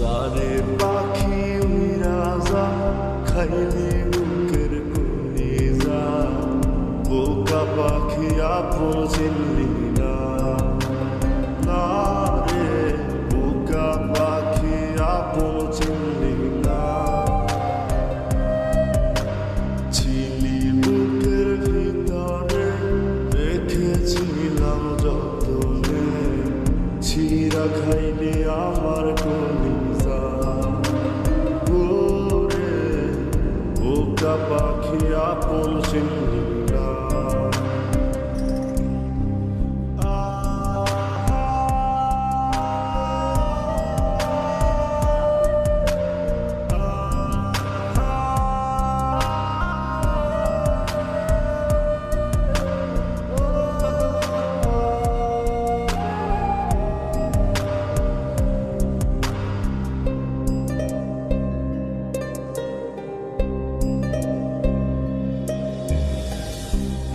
সারে পাখি উইরা যা খাইলি বুকের কলিজা বোকা পাখি আপন চিনলি না না রে বোকা পাখি আপন চিনলি না ছিলি বুকের ভিতরে রেখেছিলাম যতনে ছিঁড়া খাইলি আমার কলিজা ওরে বোকা পাখি আপন চিনলি না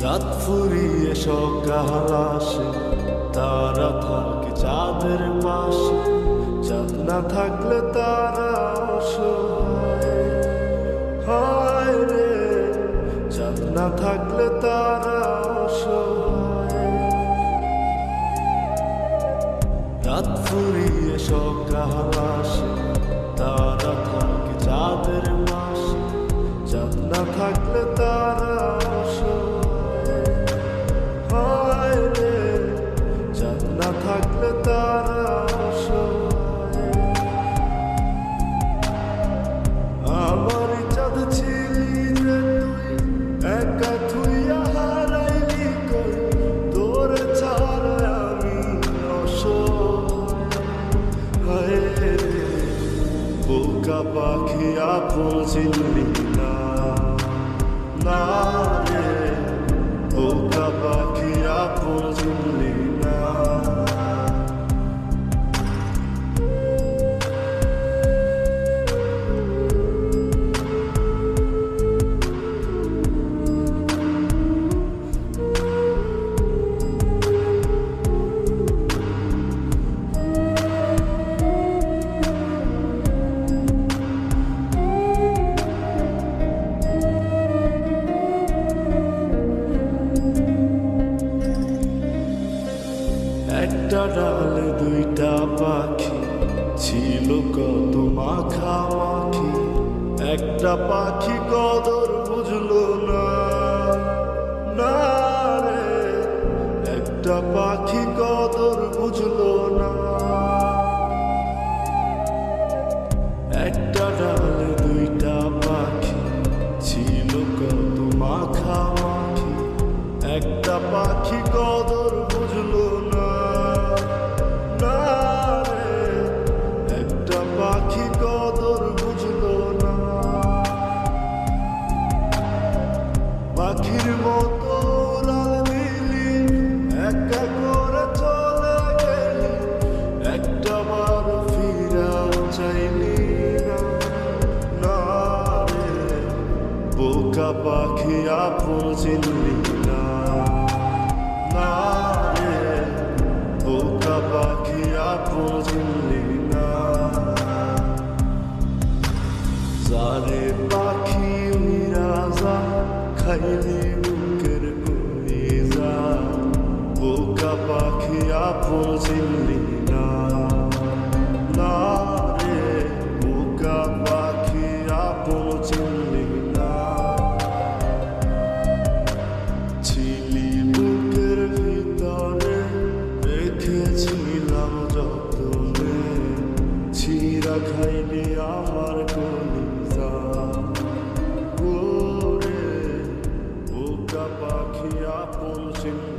রাত ফুরিয়ে সকাল আসে তারা থাকে চাঁদের পাশে চাঁদ না থাকলে তারা অসহায় হায় রে চাঁদ না থাকলে তারা অসহায় রাত ফুরিয়ে সকাল আসে তারা থাকে চাঁদের পাশে চাঁদ না থাকলে তারা থাকলে তারা আমার চাঁদ ছিলি যে তুই একা থুইয়া হারাইলি কই তোর ছাড়া আমি অসহায় রে বোকা পাখি আপন চিনলি না না রে বোকা পাখি আপন চিনলি না একটা ডালে দুইটা পাখি ছিল কত মাখামাখি একটা পাখি কদর বুঝলো না না রে একটা পাখি কদর বুঝলো না একটা ডালে দুইটা পাখি ছিল কত মাখামাখি একটা পাখি কদর বুঝলো না পাখি কদর বুঝলো না পাখির মতো উড়াল দিলি একা করে চলে গেলি একটা বার ফিরা চাইলি না রে বোকা পাখি আপন চিনলি না না রে বোকা পাখি আপন চিনলি না সারে পাখি উইরা যা খাইলি বুকের কলিজা বোকা পাখি আপন চিনলি না না রে বোকা পাখি আপন চিনলি না ছিলি বুকের ভিতরে রেখেছিলাম যতনে ছিঁড়া খাইলি আমার কলিজা ওরে বোকা পাখি আপন চিনলি